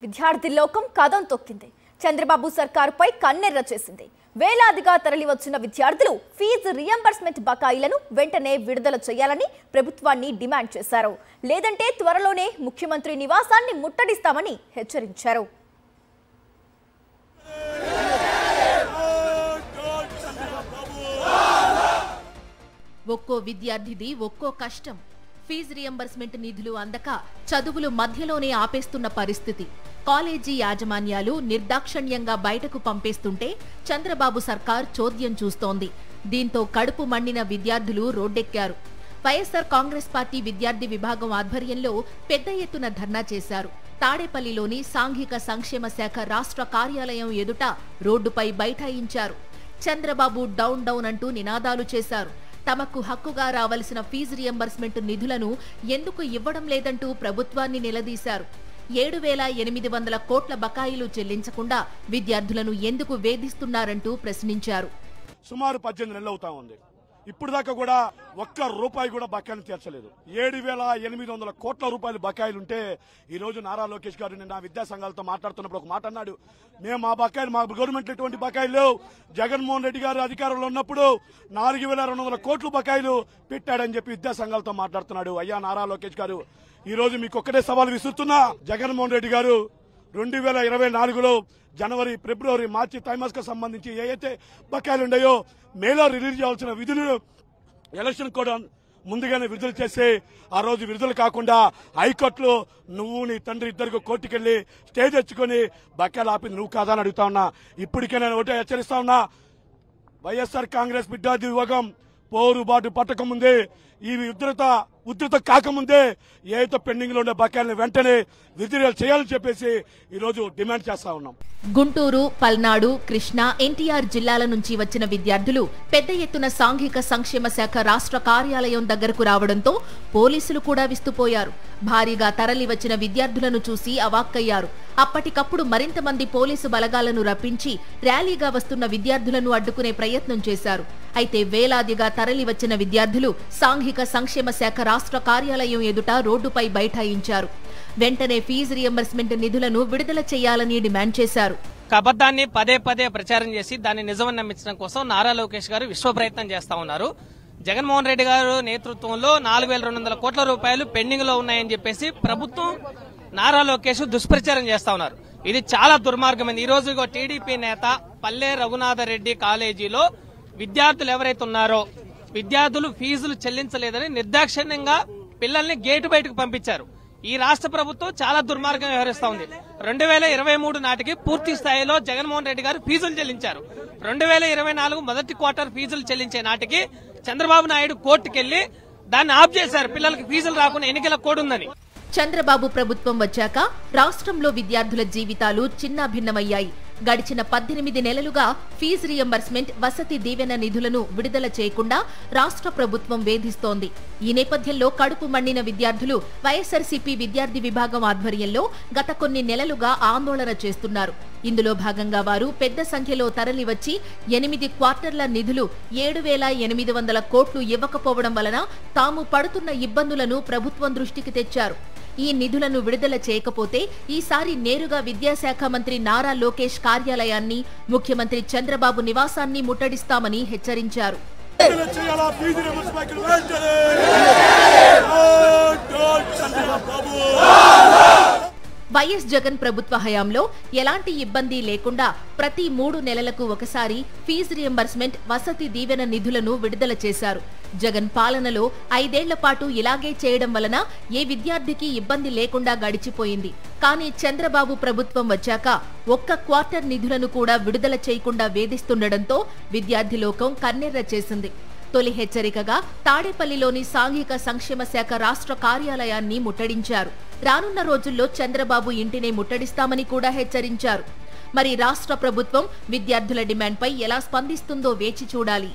విద్యార్థి లోకం కదం తొక్కింది. చంద్రబాబు సర్కారుపై కన్నెర్ర చేసింది. వేలాదిగా తరలివచ్చిన విద్యార్థులు ఫీజు రియంబర్స్మెంట్ బకాయిలను వెంటనే విడుదల చేయాలని ప్రభుత్వాన్ని డిమాండ్ చేశారు. లేదంటే త్వరలోనే ముఖ్యమంత్రి నివాసాన్ని ముట్టడిస్తామని హెచ్చరించారు. ఒక్కో విద్యార్థిది ఒక్కో కష్టం. ఫీజు రియంబర్స్మెంట్ నిధులు అందక చదువులు మధ్యలోనే ఆపేస్తున్న పరిస్థితి. కాలేజీ యాజమాన్యాలు నిర్దాక్షణ్యంగా బయటకు పంపేస్తుంటే చంద్రబాబు సర్కార్ చోద్యం చూస్తోంది. దీంతో కడుపు మండిన విద్యార్థులు రోడ్డెక్కారు. వైఎస్ఆర్ కాంగ్రెస్ పార్టీ విద్యార్థి విభాగం ఆధ్వర్యంలో పెద్ద ఎత్తున ధర్నా చేశారు. తాడేపల్లిలోని సాంఘిక సంక్షేమ శాఖ రాష్ట్ర కార్యాలయం ఎదుట రోడ్డుపై బైఠాయించారు. చంద్రబాబు డౌన్ డౌన్ అంటూ నినాదాలు చేశారు. తమకు హక్కుగా రావలసిన ఫీజు రియంబర్స్మెంట్ నిధులను ఎందుకు ఇవ్వడం లేదంటూ ప్రభుత్వాన్ని నిలదీశారు. 7,800 కోట్ల బకాయిలు చెల్లించకుండా విద్యార్థులను ఎందుకు వేధిస్తున్నారంటూ ప్రశ్నించారు. సుమారు 18 నెలలు అవుతా ఉంది. ఇప్పుడు దాకా కూడా ఒక్క రూపాయి కూడా బకాయిలు తీర్చలేదు. 7,800 కోట్ల రూపాయలు బకాయిలుంటే ఈ రోజు నారా లోకేష్ గారు నిన్న విద్యా సంఘాలతో మాట్లాడుతున్నప్పుడు ఒక మాట అన్నాడు. మేము మా బకాయిలు, మా గవర్నమెంట్ ఎటువంటి బకాయిలు లేవు. జగన్మోహన్ రెడ్డి గారు అధికారంలో ఉన్నప్పుడు 4,200 కోట్లు బకాయిలు పెట్టాడని చెప్పి విద్యా సంఘాలతో మాట్లాడుతున్నాడు. అయ్యా నారా లోకేష్ గారు, ఈ రోజు మీకు ఒక్కటే సవాల్ విసురుతున్నా. జగన్మోహన్ రెడ్డి గారు 2024లో జనవరి, ఫిబ్రవరి, మార్చి త్రైమాసిక సంబంధించి ఏవైతే బకాయిలు ఉన్నాయో మేలో రిలీజ్ చేయాల్సిన విధులను ఎలక్షన్ కూడా ముందుగానే విడుదల చేసి ఆ రోజు విడుదల కాకుండా హైకోర్టులో నువ్వు నీ తండ్రి ఇద్దరికి కోర్టుకెళ్లి స్టే తెచ్చుకొని బకాయిలు ఆపింది నువ్వు కాదని అడుగుతా ఉన్నా. ఇప్పటికే నేను ఒకటే హెచ్చరిస్తా ఉన్నా. వైఎస్ఆర్ కాంగ్రెస్ విద్యార్థి విభాగం పోరుబాటు పట్టకముందే, ఈ ఉధృత కాకముందే ఏదైతే పెండింగ్ లో ఉండే బకాయిలను వెంటనే విడుదల చేయాలని చెప్పేసి ఈ రోజు డిమాండ్ చేస్తా ఉన్నాం. గుంటూరు, పల్నాడు, కృష్ణా, ఎన్టీఆర్ జిల్లాల నుంచి వచ్చిన విద్యార్థులు పెద్ద ఎత్తున సాంఘిక సంక్షేమ శాఖ రాష్ట్ర కార్యాలయం దగ్గరకు రావడంతో పోలీసులు కూడా విస్తుపోయారు. భారీగా తరలి వచ్చిన విద్యార్థులను చూసి అవాక్కయ్యారు. అప్పటికప్పుడు మరింత మంది పోలీసు బలగాలను రప్పించి ర్యాలీగా వస్తున్న విద్యార్థులను అడ్డుకునే ప్రయత్నం చేశారు. అయితే వేలాదిగా తరలి వచ్చిన విద్యార్థులు సాంఘిక సంక్షేమ శాఖ రాష్ట్ర కార్యాలయం ఎదుట రోడ్డుపై బైఠాయించారు. వెంటనే ఫీజు రియంబర్స్మెంట్ నిధులను విడుదల చేయాలని డిమాండ్ చేశారు. అబద్దాన్ని పదే పదే ప్రచారం చేసి దాన్ని నిజమని నమ్మించడం కోసం నారా లోకేష్ గారు విశ్వ ప్రయత్నం చేస్తా ఉన్నారు. జగన్మోహన్ రెడ్డి గారు నేతృత్వంలో 4,200 కోట్ల రూపాయలు పెండింగ్ లో ఉన్నాయని చెప్పేసి ప్రభుత్వం, నారా లోకేష్ దుష్ప్రచారం చేస్తా ఉన్నారు. ఇది చాలా దుర్మార్గమైంది. ఈ రోజు టీడీపీ నేత పల్లె రఘునాథరెడ్డి కాలేజీలో విద్యార్థులు ఎవరైతే ఉన్నారో విద్యార్థులు ఫీజులు చెల్లించలేదని నిర్దాక్షిణ్యంగా పిల్లల్ని గేటు బయటకు పంపించారు. ఈ రాష్ట్ర ప్రభుత్వం చాలా దుర్మార్గంగా వ్యవహరిస్తా ఉంది. 2023 నాటికి పూర్తి స్థాయిలో జగన్మోహన్ రెడ్డి గారు ఫీజులు చెల్లించారు. 2024 మొదటి క్వార్టర్ ఫీజులు చెల్లించే నాటికి చంద్రబాబు నాయుడు కోర్టుకెళ్లి దాన్ని ఆఫ్ చేశారు. పిల్లలకి ఫీజులు రాకుండా ఎన్నికల కోడ్ ఉందని. చంద్రబాబు ప్రభుత్వం వచ్చాక రాష్ట్రంలో విద్యార్థుల జీవితాలు చిన్నాభిన్నమయ్యాయి. గడిచిన 18 నెలలుగా ఫీజు రియంబర్స్మెంట్, వసతి దీవెన నిధులను విడుదల చేయకుండా రాష్ట్ర ప్రభుత్వం వేధిస్తోంది. ఈ నేపథ్యంలో కడుపు మండిన విద్యార్థులు వైఎస్ఆర్సీపీ విద్యార్థి విభాగం ఆధ్వర్యంలో గత కొన్ని నెలలుగా ఆందోళన చేస్తున్నారు. ఇందులో భాగంగా వారు పెద్ద సంఖ్యలో తరలివచ్చి 8 క్వార్టర్ల నిధులు 7,800 కోట్లు ఇవ్వకపోవడం వలన తాము పడుతున్న ఇబ్బందులను ప్రభుత్వం దృష్టికి తెచ్చారు. ఈ నిధులను విడుదల చేయకపోతే ఈసారి నేరుగా విద్యాశాఖ మంత్రి నారా లోకేష్ కార్యాలయాన్ని, ముఖ్యమంత్రి చంద్రబాబు నివాసాన్ని ముట్టడిస్తామని హెచ్చరించారు. వైఎస్ జగన్ ప్రభుత్వ హయాంలో ఎలాంటి ఇబ్బంది లేకుండా ప్రతి 3 నెలలకు ఒకసారి ఫీజు రియంబర్స్మెంట్, వసతి దీవెన నిధులను విడుదల చేశారు. జగన్ పాలనలో 5 ఏళ్ల పాటు ఇలాగే చేయడం వలన ఏ విద్యార్థికి ఇబ్బంది లేకుండా గడిచిపోయింది. కానీ చంద్రబాబు ప్రభుత్వం వచ్చాక ఒక్క క్వార్టర్ నిధులను కూడా విడుదల చేయకుండా వేధిస్తుండటంతో విద్యార్థి లోకం కన్నెర్ర చేసింది. తొలి హెచ్చరికగా తాడేపల్లిలోని సాంఘిక సంక్షేమ శాఖ రాష్ట్ర కార్యాలయాన్ని ముట్టడించారు. రానున్న రోజుల్లో చంద్రబాబు ఇంటినే ముట్టడిస్తామని కూడా హెచ్చరించారు. మరి రాష్ట్ర ప్రభుత్వం విద్యార్థుల డిమాండ్పై ఎలా స్పందిస్తుందో వేచి చూడాలి.